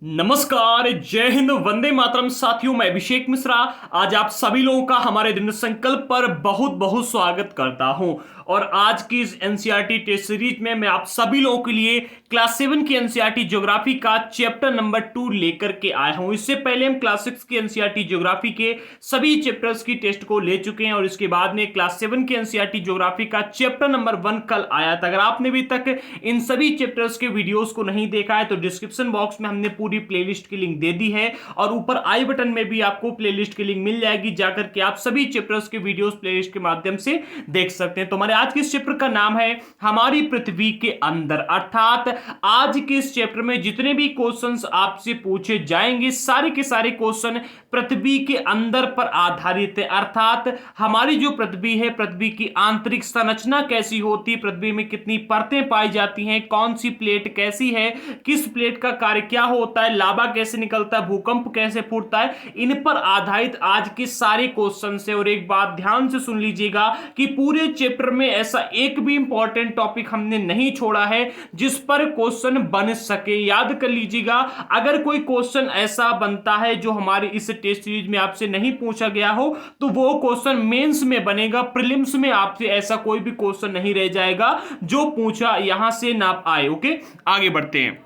नमस्कार, जय हिंद, वंदे मातरम। साथियों, मैं अभिषेक मिश्रा आज आप सभी लोगों का हमारे दृढ़ संकल्प पर बहुत बहुत स्वागत करता हूं। और आज की इस एनसीईआरटी टेस्ट सीरीज में मैं आप सभी लोगों के लिए क्लास 7 की एनसीईआरटी ज्योग्राफी का चैप्टर नंबर 2 लेकर के आया हूं। इससे पहले हम क्लास 6 की एनसीईआरटी ज्योग्राफी के सभी चैप्टर्स की टेस्ट को ले चुके हैं और इसके बाद में क्लास 7 की एनसीईआरटी ज्योग्राफी का चैप्टर नंबर 1 कल आया था। अगर आपने अभी तक इन सभी चैप्टर्स के वीडियोस को नहीं देखा है तो डिस्क्रिप्शन बॉक्स में हमने पूरी प्लेलिस्ट की लिंक दे दी है और ऊपर आई बटन में भी आपको प्लेलिस्ट की लिंक मिल जाएगी, जाकर के आप सभी चैप्टर्स के वीडियोस प्लेलिस्ट के माध्यम से देख सकते हैं। तो हमारे आज के इस चैप्टर का नाम है हमारी पृथ्वी के अंदर, अर्थात आज के इस चैप्टर में जितने भी क्वेश्चंस आपसे पूछे जाएंगे सारे के सारे क्वेश्चन पृथ्वी के अंदर पर आधारित है। अर्थात हमारी जो पृथ्वी है, पृथ्वी की आंतरिक संरचना कैसी होती है, पृथ्वी में कितनी परतें पाई जाती हैं, कौन सी प्लेट कैसी है, किस प्लेट का कार्य क्या होता है, लावा कैसे निकलता है, भूकंप कैसे फूटता है, इन पर आधारित आज के सारे क्वेश्चन है। और एक बात ध्यान से सुन लीजिएगा कि पूरे चैप्टर में ऐसा एक भी इंपॉर्टेंट टॉपिक हमने नहीं छोड़ा है जिस पर क्वेश्चन बन सके। याद कर लीजिएगा, अगर कोई क्वेश्चन ऐसा बनता है जो हमारे इस टेस्ट सीरीज में आपसे नहीं पूछा गया हो तो वो क्वेश्चन मेंस में बनेगा, प्रीलिम्स में आपसे ऐसा कोई भी क्वेश्चन नहीं रह जाएगा जो पूछा यहां से ना आए। ओके, आगे बढ़ते हैं।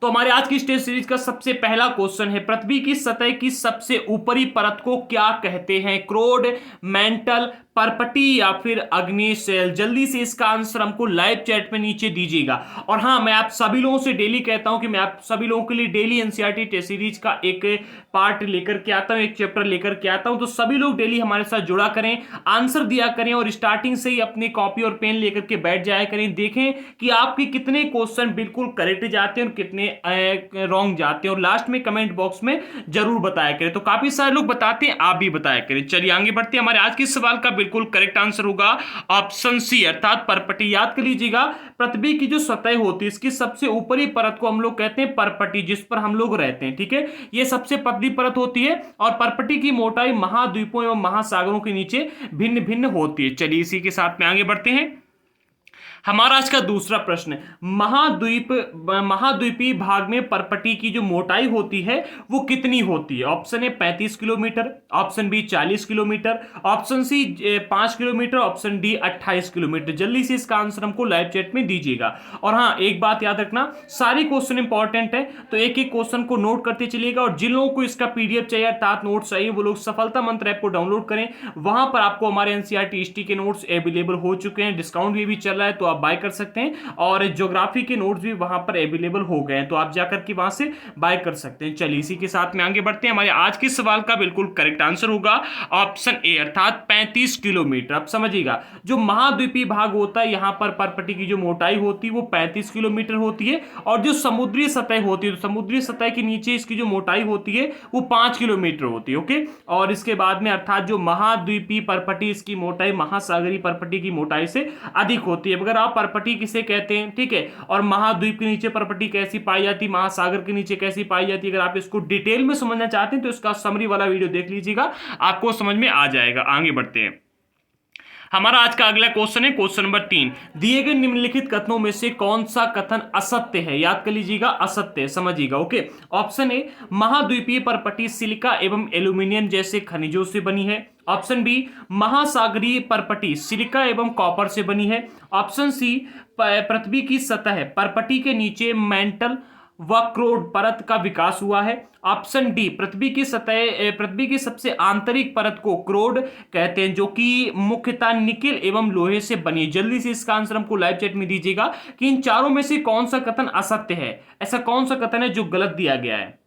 तो हमारे आज की टेस्ट सीरीज का सबसे पहला क्वेश्चन है, पृथ्वी की सतह की सबसे ऊपरी परत को क्या कहते हैं? क्रोड, मेंटल, परपटी या फिर अग्निशैल? जल्दी से इसका आंसर हमको लाइव चैट में नीचे दीजिएगा। और हाँ, मैं आप सभी लोगों से डेली कहता हूं कि मैं आप सभी लोगों के लिए डेली एनसीईआरटी टेस्ट सीरीज का एक पार्ट लेकर के आता हूं, एक चैप्टर लेकर के आता हूं। तो सभी लोग डेली हमारे साथ जुड़ा करें, आंसर दिया करें और स्टार्टिंग से ही अपनी कॉपी और पेन लेकर के बैठ जाया करें। देखें कि आपके कितने क्वेश्चन बिल्कुल करेक्ट जाते हैं और कितने रॉन्ग जाते हैं, और लास्ट में कमेंट बॉक्स में जरूर बताया करें। तो काफी सारे लोग बताते हैं, आप भी बताया करें। चलिए आगे बढ़ते हैं। हमारे आज के सवाल का बिल्कुल करेक्ट आंसर होगा ऑप्शन सी, अर्थात परपटी। याद कर लीजिएगा, पृथ्वी की जो सतह होती है इसकी सबसे ऊपरी परत को हम लोग कहते हैं परपटी, जिस पर हम लोग रहते हैं। ठीक है, ये सबसे पतली परत होती है और परपटी की मोटाई महाद्वीपों एवं महासागरों के नीचे भिन्न भिन्न होती है। चलिए इसी के साथ में आगे बढ़ते हैं। हमारा आज का दूसरा प्रश्न, महाद्वीपीय भाग में परपटी की जो मोटाई होती है वो कितनी होती है? Option A 35 kilometre, option B 40 kilometre, option C 5 kilometre, option D 28 kilometre. जल्दी से इसका आंसर हमको लाइव चैट में दीजिएगा। और हाँ, एक बात याद रखना, सारे क्वेश्चन इंपॉर्टेंट है तो एक एक क्वेश्चन को नोट करते चलिएगा। और जिन लोगों को इसका पीडीएफ चाहिए अर्थात नोट्स चाहिए वो लोग सफलता मंत्र ऐप को डाउनलोड करें। वहां पर आपको हमारे एनसीईआरटी हिस्ट्री के नोट्स अवेलेबल हो चुके हैं, डिस्काउंट भी चल रहा है तो आप बाय कर सकते हैं। और ज्योग्राफी के नोट्स भी वहां पर अवेलेबल हो गए हैं तो आप जाकर के वहां से बाय कर सकते हैं। चलिए इसी के साथ में आगे बढ़ते हैं। हमारे आज के सवाल का बिल्कुल करेक्ट आंसर होगा ऑप्शन ए, अर्थात 35 किलोमीटर। अब समझिएगा, जो महाद्वीपीय भाग होता है यहां पर परपटी की जो मोटाई होती है वो 35 किलोमीटर होती है और जो समुद्री सतह होती है तो समुद्री सतह के नीचे इसकी जो मोटाई होती है वो 5 किलोमीटर होती है। ओके, और इसके बाद में अर्थात जो महाद्वीपीय परपटी इसकी मोटाई महासागरीय परपटी की मोटाई से अधिक होती है। अगर आप परपटी किसे कहते हैं, ठीक है, और महाद्वीप के नीचे परपटी कैसी पाई जाती है, महासागर के नीचे कैसी पाई जाती है, अगर आप इसको डिटेल में समझना चाहते हैं तो इसका समरी वाला वीडियो देख लीजिएगा, आपको समझ में आ जाएगा। आगे बढ़ते हैं। हमारा आज का अगला क्वेश्चन है क्वेश्चन नंबर 3, दिए गए निम्नलिखित कथनों में से कौन सा कथन असत्य है? याद कर लीजिएगा, असत्य समझिएगा। ओके, ऑप्शन ए, महाद्वीपीय परपटी सिलिका एवं एल्यूमिनियम जैसे खनिजों से बनी है। ऑप्शन बी, महासागरीय परपटी सिलिका एवं कॉपर से बनी है। ऑप्शन सी, पृथ्वी की सतह परपटी के नीचे मेंटल व क्रोड परत का विकास हुआ है। ऑप्शन डी, पृथ्वी की सतह पृथ्वी की सबसे आंतरिक परत को क्रोड कहते हैं जो कि मुख्यतः निकेल एवं लोहे से बनी है। जल्दी से इसका आंसर हमको लाइव चैट में दीजिएगा कि इन चारों में से कौन सा कथन असत्य है, ऐसा कौन सा कथन है जो गलत दिया गया है।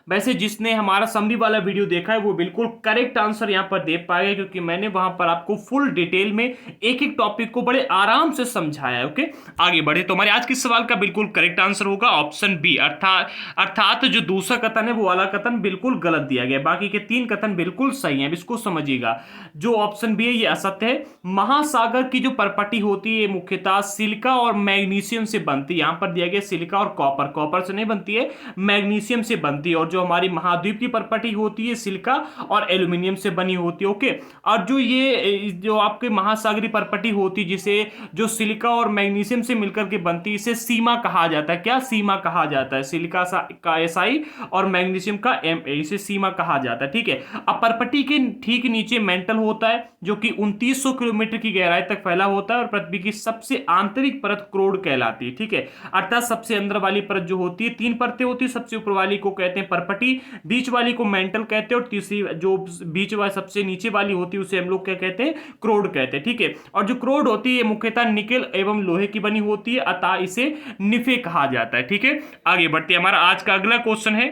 वैसे जिसने हमारा समरी वाला वीडियो देखा है वो बिल्कुल करेक्ट आंसर यहां पर दे पाएगा क्योंकि मैंने वहां पर आपको फुल डिटेल में एक एक टॉपिक को बड़े आराम से समझाया है। ओके, आगे बढ़े तो हमारे आज के सवाल का बिल्कुल करेक्ट आंसर होगा ऑप्शन बी, अर्थात जो दूसरा कथन है वो वाला कथन बिल्कुल गलत दिया गया, बाकी के 3 कथन बिल्कुल सही है। इसको समझिएगा, जो ऑप्शन बी है ये असत्य है। महासागर की जो परपटी होती है मुख्यतः सिलिका और मैग्नीशियम से बनती है। यहां पर दिया गया सिलिका और कॉपर, कॉपर से नहीं बनती है, मैग्नीशियम से बनती है। और जो हमारी महाद्वीप की परपटी होती है सिलिका और एल्यूमिनियम से बनी होती है। ओके, और जो ये जो आपके महासागरीय परपटी होती है जिसे जो सिलिका और मैग्नीशियम से मिलकर के बनती है, इसे सीमा कहा जाता है। क्या सीमा कहा जाता है? सिलिका का SI और मैग्नीशियम का Ma, इसे सीमा कहा जाता है। ठीक है, अब परपटी के ठीक नीचे मेंटल होता है जो कि 2900 किलोमीटर की गहराई तक फैला होता है और पृथ्वी की सबसे आंतरिक परत क्रोड कहलाती है। ठीक है, अर्थात सबसे अंदर वाली परत जो होती है, 3 परतें होती है, सबसे ऊपर वाली को कहते हैं परपटी, बीच वाली को मेंटल कहते हैं और तीसरी जो बीच वाली सबसे नीचे वाली होती है उसे हम लोग क्या कहते हैं? क्रोड कहते हैं। ठीक है, और जो क्रोड होती है मुख्यतः निकेल एवं लोहे की बनी होती है, अतः इसे निफे कहा जाता है। ठीक है, आगे बढ़ते हैं। हमारा आज का अगला क्वेश्चन है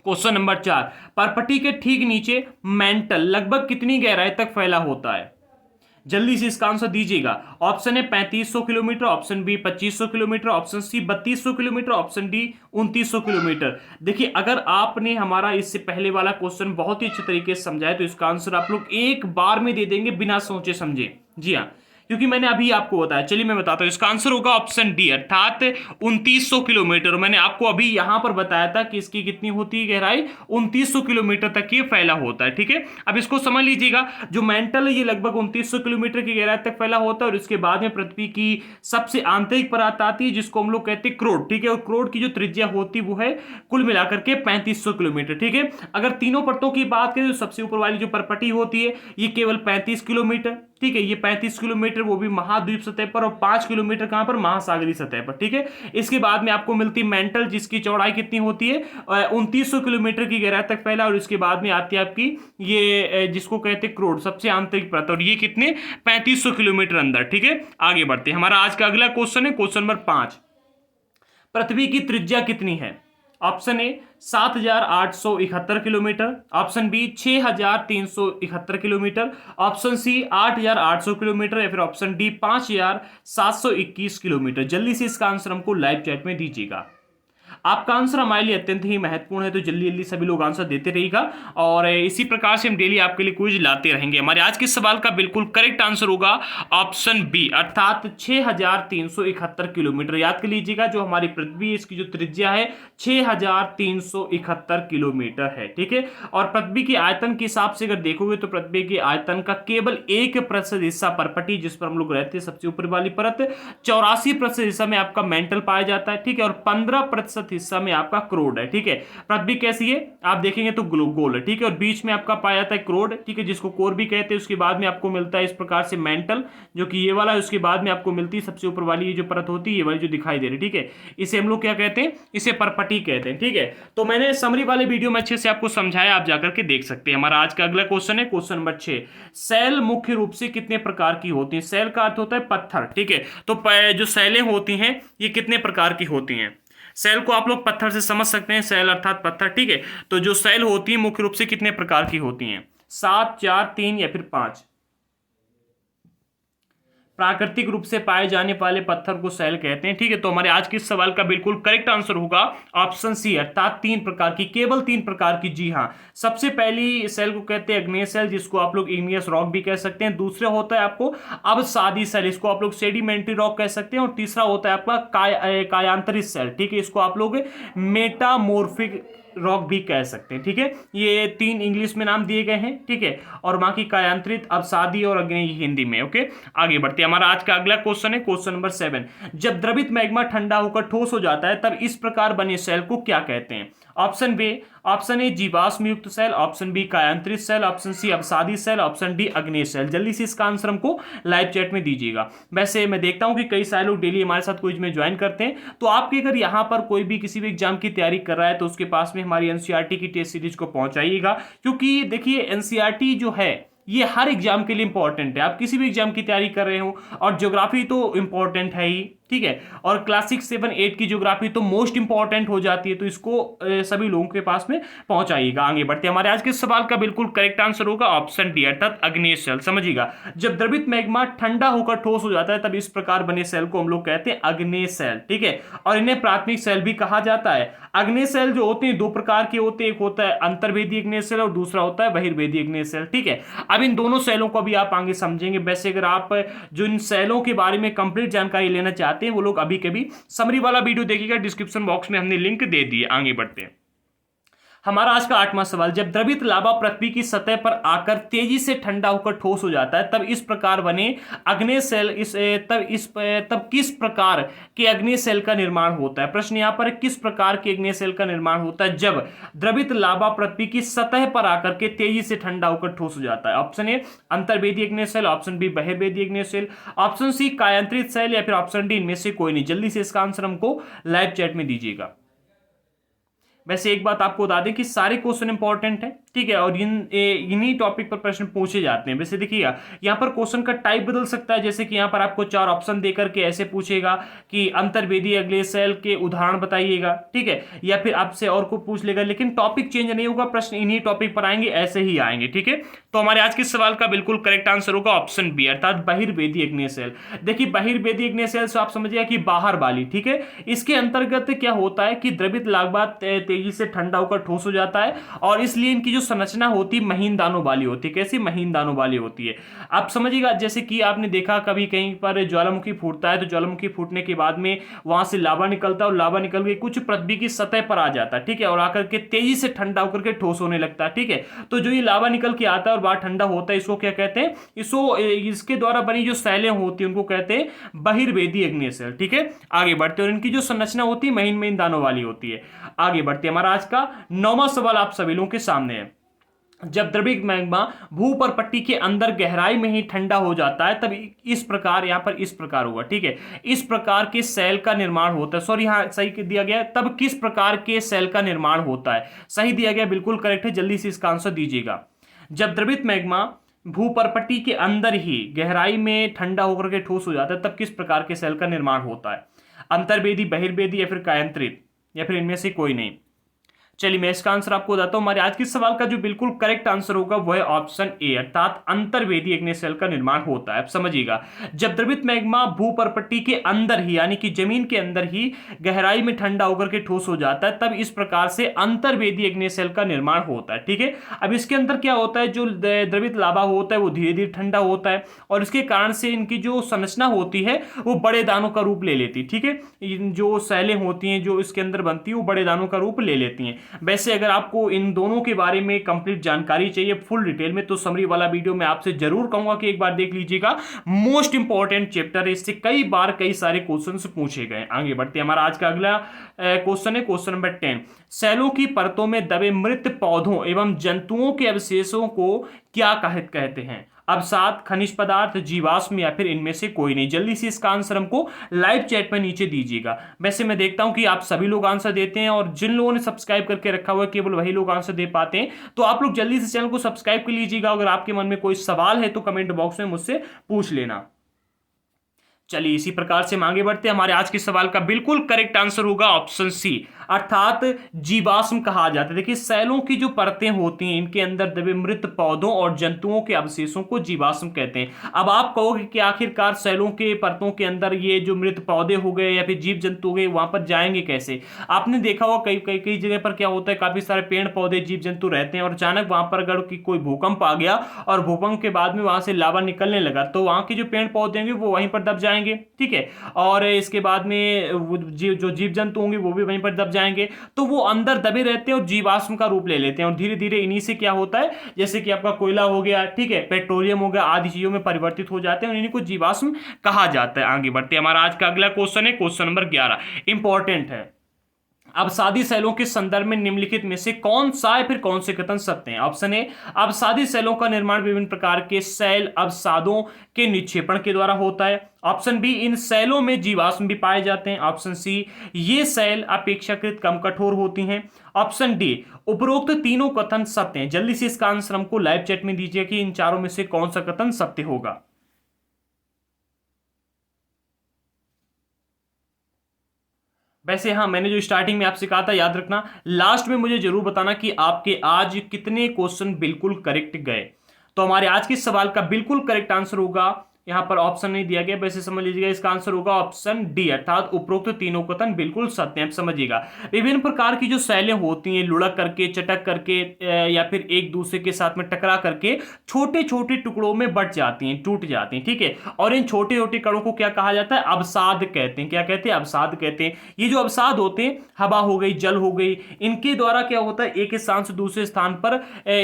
क्वेश्चन नंबर 4। परपटी के ठीक नीचे मेंटल लगभग कितनी गहराई तक फैला होता है? जल्दी से इसका आंसर दीजिएगा। ऑप्शन है 3500 kilometre, option B 2500 kilometre, option C 3200 kilometre, option D 2900 kilometre. देखिए, अगर आपने हमारा इससे पहले वाला क्वेश्चन बहुत ही अच्छे तरीके से समझा है तो इसका आंसर आप लोग एक बार में दे देंगे बिना सोचे समझे। जी हाँ, क्योंकि मैंने अभी आपको बताया। चलिए मैं बताता हूं, इसका आंसर होगा ऑप्शन डी, अर्थात 2900 किलोमीटर। मैंने आपको अभी यहां पर बताया था कि इसकी कितनी होती है गहराई, 2900 किलोमीटर तक ये फैला होता है। ठीक है, अब इसको समझ लीजिएगा। जो मेंटल है ये लगभग 2900 किलोमीटर की गहराई तक फैला होता है और इसके बाद में पृथ्वी की सबसे आंतरिक परत आती है जिसको हम लोग कहते हैं क्रोड। ठीक है, और क्रोड की जो त्रिज्या होती है वो है कुल मिलाकर के 3500 किलोमीटर। ठीक है, अगर तीनों परतों की बात करें तो सबसे ऊपर वाली जो परपटी होती है ये केवल 35 किलोमीटर। ठीक है, ये 35 किलोमीटर वो भी महाद्वीप सतह पर और 5 किलोमीटर कहां पर? महासागरीय सतह पर। ठीक है, इसके बाद में आपको मिलती मेंटल जिसकी चौड़ाई कितनी होती है? 2900 किलोमीटर की गहराई तक फैला और इसके बाद में आती है आपकी ये जिसको कहते हैं क्रोड, सबसे आंतरिक परत, और ये कितने? 3500 किलोमीटर अंदर। ठीक है, आगे बढ़ते हैं। हमारा आज का अगला क्वेश्चन है क्वेश्चन नंबर 5। पृथ्वी की त्रिज्या कितनी है? Option A 7871 kilometre, option B 6371 kilometre, option C 8800 kilometre या फिर ऑप्शन डी 5721 किलोमीटर। जल्दी से इसका आंसर हमको लाइव चैट में दीजिएगा। आपका आंसर हमारे लिए अत्यंत ही महत्वपूर्ण है, तो जल्दी जल्दी सभी लोग आंसर देते रहिएगा और इसी प्रकार से हम डेली आपके लिए क्विज लाते रहेंगे। हमारे आज के सवाल का बिल्कुल करेक्ट आंसर होगा ऑप्शन बी, अर्थात 6371 किलोमीटर। याद कर लीजिएगा, जो हमारी पृथ्वी है इसकी जो त्रिज्या है 6371 किलोमीटर है। ठीक है, और पृथ्वी के आयतन के हिसाब से अगर देखोगे तो पृथ्वी के आयतन का केवल 1% हिस्सा परपटी जिस पर हम लोग रहते हैं सबसे ऊपर वाली परत, 84% हिस्सा में आपका मेंटल पाया जाता है। ठीक है, और 15% हिस्सा में आपका क्रोड है। ठीक है, पृथ्वी कैसी है आप देखेंगे तो गोल है। ठीक है, और बीच में आपका पाया जाता है क्रोड। ठीक है, जिसको कोर भी कहते हैं। उसके बाद में आपको मिलता है इस प्रकार से मेंटल जो कि ये वाला है। उसके बाद में आपको मिलती है सबसे ऊपर वाली ये जो परत होती है, ये वाली जो दिखाई दे रही है। ठीक है, इसे हम लोग क्या कहते हैं? इसे परपटी कहते हैं। ठीक है, तो मैंने समरी वाले वीडियो में अच्छे से आपको समझाया, आप जाकर के देख सकते हैं। हमारा आज का अगला क्वेश्चन है क्वेश्चन नंबर 6। सेल मुख्य रूप से कितने प्रकार की होती है? सेल का अर्थ होता है पत्थर। ठीक है, तो जो सेलें होती हैं ये कितने प्रकार की होती हैं? सेल को आप लोग पत्थर से समझ सकते हैं, सेल अर्थात पत्थर। ठीक है, तो जो सेल होती है मुख्य रूप से कितने प्रकार की होती हैं? 7, 4, 3 या फिर 5? प्राकृतिक रूप से पाए जाने वाले पत्थर को सेल कहते हैं। ठीक है, तो हमारे आज के सवाल का बिल्कुल करेक्ट आंसर होगा ऑप्शन सी, अर्थात 3 प्रकार की, केवल 3 प्रकार की। जी हाँ, सबसे पहली सेल को कहते हैं अग्नेय सेल जिसको आप लोग इग्नियस रॉक भी कह सकते हैं। दूसरा होता है आपको अवसादी सेल, इसको आप लोग सेडिमेंट्री रॉक कह सकते हैं। और तीसरा होता है आपका कायांतरित सेल। ठीक है, इसको आप लोग मेटामोर्फिक रॉक भी कह सकते हैं। ठीक है, ये 3 इंग्लिश में नाम दिए गए हैं। ठीक है, और बाकी कायांतरित, अवसादी और अग्नेय हिंदी में। ओके, आगे बढ़ते हैं। हमारा आज का अगला क्वेश्चन है क्वेश्चन नंबर 7। जब द्रवित मैग्मा ठंडा होकर ठोस हो जाता है तब इस प्रकार बने सेल को क्या कहते हैं? ऑप्शन ए जीवाश्म युक्त सेल, ऑप्शन बी कायांतरित सेल, ऑप्शन सी अवसादी सेल, ऑप्शन डी अग्नेय सेल। जल्दी से इसका आंसर हमको लाइव चैट में दीजिएगा। वैसे मैं देखता हूं कि कई सारे लोग डेली हमारे साथ क्विज में ज्वाइन करते हैं, तो आपके अगर यहां पर कोई भी किसी भी एग्जाम की तैयारी कर रहा है तो उसके पास में हमारी एनसीईआरटी की टेस्ट सीरीज को पहुंचाइएगा, क्योंकि देखिए एनसीईआरटी जो है ये हर एग्जाम के लिए इंपॉर्टेंट है। आप किसी भी एग्जाम की तैयारी कर रहे हो, और ज्योग्राफी तो इंपॉर्टेंट है ही। ठीक है, और क्लास 6, 7, 8 की ज्योग्राफी तो मोस्ट इंपॉर्टेंट हो जाती है, तो इसको सभी लोगों के पास में पहुंचाइएगा। आगे बढ़ते हैं। हमारे आज के सवाल का बिल्कुल करेक्ट आंसर होगा ऑप्शन डी, अर्थात अग्नेय सेल। समझिएगा, जब द्रवित मैग्मा ठंडा होकर ठोस हो जाता है तब इस प्रकार बने सेल को हम लोग कहते हैं अग्नेय सेल। ठीक है, और इन्हें प्राथमिक सेल भी कहा जाता है। अग्नेय सेल जो होते हैं 2 प्रकार के होते हैं, एक होता है अंतर्वेदी अग्नेय सेल और दूसरा होता है बहिर्वेदी अग्नेय सेल। ठीक है, अब इन दोनों सेलों को भी आप आगे समझेंगे। वैसे अगर आप जो इन सेलों के बारे में कंप्लीट जानकारी लेना चाहते हैं वो लोग अभी कभी समरी वाला वीडियो देखिएगा, डिस्क्रिप्शन बॉक्स में हमने लिंक दे दिए। आगे बढ़ते हैं। हमारा आज का 8वां सवाल, जब द्रवित लावा पृथ्वी की सतह पर आकर तेजी से ठंडा होकर ठोस हो जाता है तब इस प्रकार बने अग्नेय सेल तब किस प्रकार के अग्नेय सेल का निर्माण होता है। प्रश्न यहां पर किस प्रकार के अग्नेय सेल का निर्माण होता है जब द्रवित लावा पृथ्वी की सतह पर आकर के तेजी से ठंडा होकर ठोस हो जाता है। ऑप्शन ए अंतर्वेदी अग्नेय सेल, ऑप्शन बी बहिर्वेदी अग्नेय सेल, ऑप्शन सी कायांतरित सेल, या फिर ऑप्शन डी इनमें से कोई नहीं। जल्दी से इसका आंसर हमको लाइव चैट में दीजिएगा। वैसे एक बात आपको बता दें कि सारे क्वेश्चन इंपॉर्टेंट है, ठीक है, और इन्हीं टॉपिक पर प्रश्न पूछे जाते हैं। वैसे देखिएगा यहाँ पर क्वेश्चन का टाइप बदल सकता है, जैसे कि यहाँ पर आपको 4 ऑप्शन देकर के ऐसे पूछेगा कि अंतर्वेदी अगले सेल के उदाहरण बताइएगा, ठीक है, या फिर आपसे और को पूछ लेगा, लेकिन टॉपिक चेंज नहीं होगा, प्रश्न इन्हीं टॉपिक पर आएंगे, ऐसे ही आएंगे, ठीक है। तो हमारे आज के सवाल का बिल्कुल करेक्ट आंसर होगा ऑप्शन बी, अर्थात बहिर्वेदी अग्नेय सेल। देखिए बहिर्वेदी अग्नेय सेल से आप समझिए कि बाहर वाली, ठीक है, इसके अंतर्गत क्या होता है कि द्रवित लावा तेजी से ठंडा होकर ठोस हो जाता है और इसलिए इनकी जो संरचना होती है महीन दानों वाली होती है। कैसी? महीन दानों वाली होती है। आप समझिएगा जैसे कि आपने देखा कभी कहीं पर ज्वालामुखी फूटता है तो ज्वालामुखी फूटने के बाद में वहां से लावा निकलता है और लावा निकल के कुछ पृथ्वी की सतह पर आ जाता है, ठीक है, और आकर के तेजी से ठंडा होकर के ठोस होने लगता है, ठीक है। तो जो ये लावा निकल के आता है और बाहर ठंडा होता है, इसको क्या कहते हैं? इसके द्वारा बनी जो सेलें होती है उनको कहते हैं बहिर्वेदी अग्नेय सेल, ठीक है। आगे बढ़ते और इनकी जो संरचना होती है महीन महीन दानों वाली होती है। आगे बढ़ते हमारा आज का 9वां सवाल आप सभी लोगों के सामने है। जब द्रवित मैग्मा भूपर पट्टी के अंदर गहराई में ही ठंडा हो जाता है तब इस प्रकार, यहां पर इस प्रकार होगा, ठीक है, इस प्रकार के सेल का निर्माण होता है। सॉरी यहां सही दिया गया, तब किस प्रकार के सेल का निर्माण होता है, सही दिया गया, बिल्कुल करेक्ट है। जल्दी से इसका आंसर दीजिएगा। जब द्रवित मैग्मा भूपरपट्टी के अंदर ही गहराई में ठंडा होकर के ठोस हो जाता है तब किस प्रकार के सेल का निर्माण होता है? अंतर्वेदी, बहिर्वेदी, या फिर कायांतरित, या फिर इनमें से कोई नहीं। चलिए मैं इसका आंसर आपको बताता हूं। हमारे आज के सवाल का जो बिल्कुल करेक्ट आंसर होगा वह है ऑप्शन ए, अर्थात अंतर्वेदी अग्नेय सेल का निर्माण होता है। अब समझिएगा, जब द्रवित मैग्मा भूपरपट्टी के अंदर ही यानी कि जमीन के अंदर ही गहराई में ठंडा होकर के ठोस हो जाता है तब इस प्रकार से अंतर्वेदी अग्नेय सेल का निर्माण होता है, ठीक है। अब इसके अंदर क्या होता है, जो द्रवित लावा होता है वो धीरे धीरे ठंडा होता है और इसके कारण से इनकी जो संरचना होती है वो बड़े दानों का रूप ले लेती है, ठीक है। जो सेलें होती हैं जो इसके अंदर बनती है वो बड़े दानों का रूप ले लेती हैं। वैसे अगर आपको इन दोनों के बारे में कंप्लीट जानकारी चाहिए फुल डिटेल में तो समरी वाला वीडियो मैं आपसे जरूर कहूंगा कि एक बार देख लीजिएगा। मोस्ट इंपॉर्टेंट चैप्टर है, इससे कई बार कई सारे क्वेश्चंस पूछे गए। आगे बढ़ते हैं, हमारा आज का अगला क्वेश्चन है क्वेश्चन नंबर 10। सेलों की परतों में दबे मृत पौधों एवं जंतुओं के अवशेषों को क्या कहते हैं? अवसाद, खनिज पदार्थ, जीवाश्म, या फिर इनमें से कोई नहीं। जल्दी से इसका आंसर हमको लाइव चैट में नीचे दीजिएगा। वैसे मैं देखता हूं कि आप सभी लोग आंसर देते हैं और जिन लोगों ने सब्सक्राइब करके रखा हुआ है केवल वही लोग आंसर दे पाते हैं, तो आप लोग जल्दी से चैनल को सब्सक्राइब कर लीजिएगा। अगर आपके मन में कोई सवाल है तो कमेंट बॉक्स में मुझसे पूछ लेना। चलिए इसी प्रकार से हम आगे बढ़ते हैं। हमारे आज के सवाल का बिल्कुल करेक्ट आंसर होगा ऑप्शन सी, अर्थात जीवाश्म कहा जाता है। देखिए सेलों की जो परतें होती हैं इनके अंदर दबे मृत पौधों और जंतुओं के अवशेषों को जीवाश्म कहते हैं। अब आप कहोगे कि आखिरकार सेलों के परतों के अंदर ये जो मृत पौधे हो गए या फिर जीव जंतु हो गए वहां पर जाएंगे कैसे? आपने देखा होगा कई जगह पर क्या होता है, काफी सारे पेड़ पौधे जीव जंतु रहते हैं और अचानक वहां पर अगर कोई भूकंप आ गया और भूकंप के बाद में वहां से लावा निकलने लगा तो वहां के जो पेड़ पौधे होंगे वो वहीं पर दब जाएंगे, ठीक है, और इसके बाद में जो जीव जंतु होंगे वो भी वहीं पर दब जाएंगे। तो वो अंदर दबे रहते हैं और जीवाश्म का रूप ले लेते हैं और धीरे धीरे इन्हीं से क्या होता है, जैसे कि आपका कोयला हो गया, ठीक है, पेट्रोलियम हो गया, आदि चीजों में परिवर्तित हो जाते हैं और इन्हीं को जीवाश्म कहा जाता है। आगे बढ़ते हैं, हमारा आज का अगला क्वेश्चन है क्वेश्चन नंबर 11, इंपॉर्टेंट है। अवसादी सेलों के संदर्भ में निम्नलिखित में से कौन सा या फिर कौन से कथन सत्य हैं? ऑप्शन ए, अवसादी सेलों का निर्माण विभिन्न प्रकार के सेल अवसादों के निक्षेपण के द्वारा होता है। ऑप्शन बी, इन सेलों में जीवाश्म भी पाए जाते हैं। ऑप्शन सी, ये सेल अपेक्षाकृत कम कठोर होती हैं। ऑप्शन डी, उपरोक्त तीनों कथन सत्य हैं। जल्दी से इसका आंसर हमको लाइव चैट में दीजिए कि इन चारों में से कौन सा कथन सत्य होगा। वैसे हाँ, मैंने जो स्टार्टिंग में आपसे कहा था याद रखना, लास्ट में मुझे जरूर बताना कि आपके आज कितने क्वेश्चन बिल्कुल करेक्ट गए। तो हमारे आज के सवाल का बिल्कुल करेक्ट आंसर होगा यहाँ पर ऑप्शन नहीं दिया गया, वैसे समझ लीजिएगा इसका आंसर होगा ऑप्शन डी, अर्थात उपरोक्त तीनों कथन बिल्कुल सत्य है। समझिएगा विभिन्न प्रकार की जो शैलें होती हैं, लुढ़क करके, चटक करके या फिर एक दूसरे के साथ में टकरा करके छोटे छोटे टुकड़ों में बट जाती हैं, टूट जाती हैं, ठीक है। और इन छोटे छोटे कणों को क्या कहा जाता है? अवसाद कहते हैं। क्या कहते हैं? अवसाद कहते हैं। ये जो अवसाद होते हैं, हवा हो गई, जल हो गई, इनके द्वारा क्या होता है, एक स्थान से दूसरे स्थान पर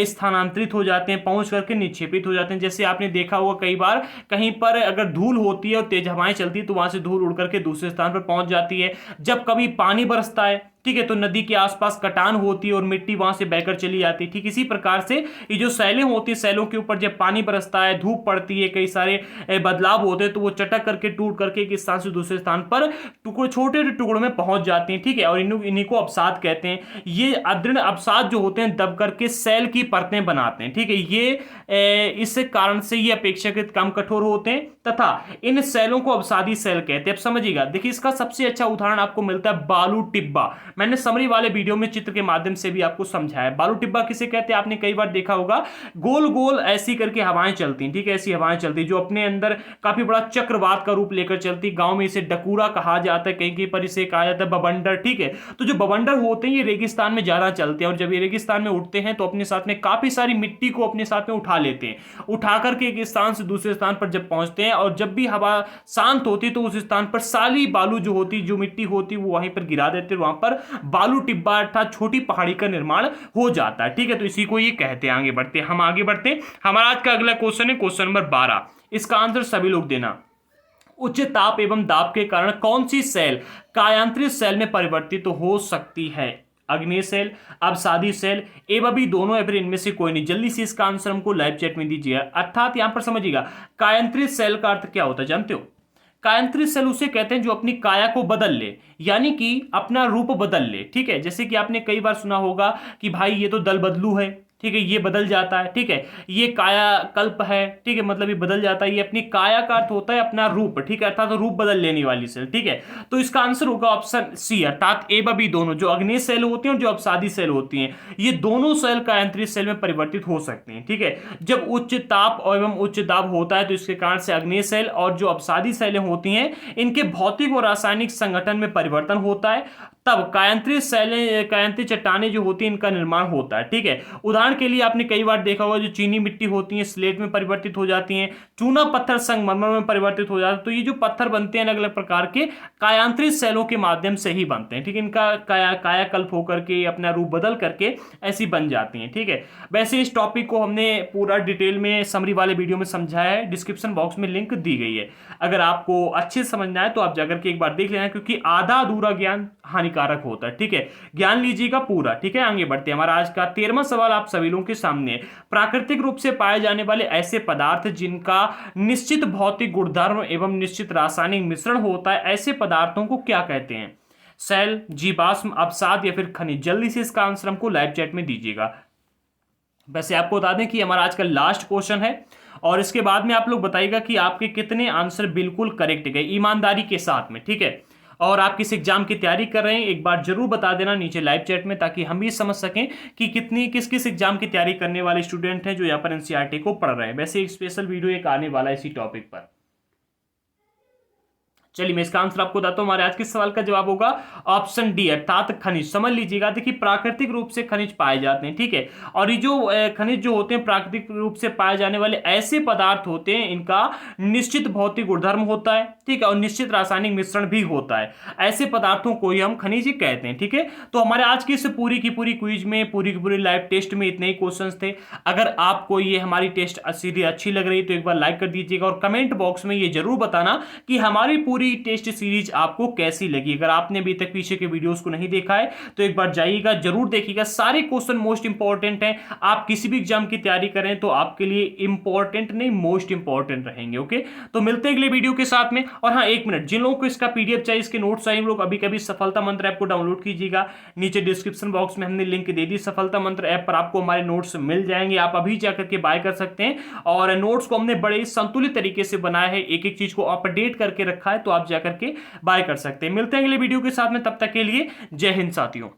स्थानांतरित हो जाते हैं, पहुंच करके निक्षेपित हो जाते हैं। जैसे आपने देखा होगा कई बार कहीं पर अगर धूल होती है और तेज हवाएं चलती है तो वहां से धूल उड़ करके दूसरे स्थान पर पहुंच जाती है। जब कभी पानी बरसता है, ठीक है, तो नदी के आसपास कटान होती है और मिट्टी वहां से बहकर चली जाती है। ठीक इसी प्रकार से ये जो सैलें होती है, सैलों के ऊपर जब पानी बरसता है, धूप पड़ती है, कई सारे बदलाव होते हैं, तो वो चटक करके, टूट करके एक स्थान से दूसरे स्थान पर टुकड़े, छोटे टुकड़ों में पहुंच जाती हैं, ठीक है। और इन्हीं को अवसाद कहते हैं। ये अदृढ़ अवसाद जो होते हैं दब करके सैल की परतें बनाते हैं, ठीक है। ये इस कारण से ये अपेक्षाकृत कम कठोर होते हैं तथा इन सैलों को अवसादी सैल कहते हैं। अब समझिएगा, देखिए इसका सबसे अच्छा उदाहरण आपको मिलता है बालू टिब्बा। मैंने समरी वाले वीडियो में चित्र के माध्यम से भी आपको समझाया। बालू टिब्बा किसे कहते हैं? आपने कई बार देखा होगा, गोल गोल ऐसी करके हवाएं चलती हैं, ठीक है, ऐसी हवाएं चलती जो अपने अंदर काफी बड़ा चक्रवात का रूप लेकर चलती। गांव में इसे डकूरा कहा जाता है, कहीं कहीं पर इसे कहा जाता है बवंडर, ठीक है। तो जो बवंडर होते हैं ये रेगिस्तान में ज्यादा चलते हैं और जब ये रेगिस्तान में उठते हैं तो अपने साथ में काफी सारी मिट्टी को अपने साथ में उठा लेते हैं। उठा करके एक स्थान से दूसरे स्थान पर जब पहुंचते हैं और जब भी हवा शांत होती तो उस स्थान पर साली बालू जो होती, जो मिट्टी होती, वो वहीं पर गिरा देते, वहां पर बालू टिब्बा अर्थात छोटी पहाड़ी का निर्माण हो जाता है, ठीक है। तो इसी को ये कहते हैं। आगे बढ़ते हैं, हम आगे बढ़ते हैं। हमारा आज का अगला क्वेश्चन है क्वेश्चन नंबर 12। इसका आंसर सभी लोग देना। उच्च ताप एवं दाब के कारण कौन सी सेल कायांतरित सेल में परिवर्तित तो हो सकती है? अग्नेय सेल, अवसादी सेल, एवं भी दोनों, या फिर इनमें से कोई नहीं। जल्दी से इसका आंसर हमको लाइव चैट में दीजिए। अर्थात यहां पर समझिएगा, कायांतरित सेल का अर्थ क्या होता है जानते हो? कायांतरित सेल उसे कहते हैं जो अपनी काया को बदल ले, यानी कि अपना रूप बदल ले, ठीक है। जैसे कि आपने कई बार सुना होगा कि भाई ये तो दल बदलू है, ठीक है, ये बदल जाता है, ठीक है, ये काया कल्प है, ठीक है, मतलब ये बदल जाता है। ये अपनी काया का अर्थ होता है अपना रूप, ठीक है, अर्थात तो रूप बदल लेने वाली सेल, ठीक है। तो इसका आंसर होगा ऑप्शन सी, अर्थात ए बी दोनों, जो अग्नेय सेल होती हैं और जो अवसादी सेल होती हैं, ये दोनों सेल कायांतरित सेल में परिवर्तित हो सकते हैं, ठीक है। जब उच्च ताप एवं उच्च दाब होता है तो इसके कारण से अग्नेय सेल और जो अवसादी सेलें होती हैं इनके भौतिक और रासायनिक संगठन में परिवर्तन होता है, तब कायांतरित सेलें, कायांतरित चट्टानें जो होती हैं इनका निर्माण होता है, ठीक है। उदाहरण के लिए आपने कई बार देखा होगा जो चीनी मिट्टी होती है स्लेट में परिवर्तित हो जाती हैं, चूना पत्थर संगमरमर में परिवर्तित हो जाता है। तो ये जो पत्थर बनते हैं अलग अलग प्रकार के कायांतरित सेलों के माध्यम से ही बनते हैं, ठीक है। इनका कायाकल्प होकर के अपना रूप बदल करके ऐसी बन जाती हैं, ठीक है। वैसे इस टॉपिक को हमने पूरा डिटेल में समरी वाले वीडियो में समझाया है, डिस्क्रिप्शन बॉक्स में लिंक दी गई है। अगर आपको अच्छे से समझना है तो आप जाकर के एक बार देख लेना, क्योंकि आधा अधूरा ज्ञान हानिकारक होता है, ठीक है। ज्ञान लीजिएगा पूरा, ठीक है। आगे बढ़ते हैं। हमारा आज का 13वां सवाल आप सभी लोगों के सामने। प्राकृतिक रूप से पाए जाने वाले ऐसे पदार्थ जिनका निश्चित भौतिक गुणधर्म एवं निश्चित रासायनिक मिश्रण होता है, ऐसे पदार्थों को क्या कहते हैं? सेल, जीवाश्म, अवसाद या फिर खनिज? जल्दी से इसका आंसर हमको लाइव चैट में दीजिएगा। वैसे आपको बता दें कि हमारा आज का लास्ट क्वेश्चन है और इसके बाद में आप लोग बताइएगा कि आपके कितने आंसर बिल्कुल करेक्ट गए, ईमानदारी के साथ में, ठीक है। और आप किस एग्जाम की तैयारी कर रहे हैं एक बार जरूर बता देना नीचे लाइव चैट में, ताकि हम भी समझ सकें कि कितनी किस किस एग्जाम की तैयारी करने वाले स्टूडेंट हैं जो यहाँ पर एनसीईआरटी को पढ़ रहे हैं। वैसे एक स्पेशल वीडियो एक आने वाला है इसी टॉपिक पर। चलिए मैं इसका आंसर आपको बताता हूं। हमारे आज के सवाल का जवाब होगा ऑप्शन डी, अर्थात खनिज। समझ लीजिएगा, देखिए प्राकृतिक रूप से खनिज पाए जाते हैं, ठीक है। और ये जो खनिज जो होते हैं प्राकृतिक रूप से पाए जाने वाले ऐसे पदार्थ होते हैं, इनका निश्चित भौतिक गुणधर्म होता है, ठीक है, और निश्चित रासायनिक मिश्रण भी होता है। ऐसे पदार्थों को ही हम खनिज कहते हैं, ठीक है। तो हमारे आज की इस पूरी की पूरी क्विज में, पूरी की पूरी लाइव टेस्ट में इतने ही क्वेश्चन थे। अगर आपको ये हमारी टेस्ट सीरीज अच्छी लग रही है तो एक बार लाइक कर दीजिएगा और कमेंट बॉक्स में ये जरूर बताना कि हमारी पूरी टेस्ट सीरीज आपको कैसी लगी। अगर आपने अभी तक पीछे के वीडियोस को नहीं देखा है तो एक बार जाइएगा, जरूर देखिएगा। सारे क्वेश्चन मोस्ट इंपॉर्टेंट हैं। आप किसी भी एग्जाम की तैयारी करें तो आपके लिए इंपॉर्टेंट नहीं, मोस्ट इंपॉर्टेंट रहेंगे। ओके, तो मिलते हैं अगले वीडियो के साथ में। और हाँ, एक मिनट, जिन लोगों को इसका पीडीएफ चाहिए, इसके नोट्स चाहिए, लोग अभी कभी सफलता मंत्र ऐप को डाउनलोड कीजिएगा। नीचे डिस्क्रिप्शन बॉक्स में हमने लिंक दे दी, सफलता मंत्र ऐप पर आपको हमारे नोट्स मिल जाएंगे। आप अभी जाकर के बाय कर सकते हैं। और नोट्स को हमने बड़े संतुलित तरीके से बनाया है, एक एक चीज को अपडेट करके रखा है, तो आप जाकर के बाय कर सकते हैं। मिलते हैं अगले वीडियो के साथ में, तब तक के लिए जय हिंद साथियों।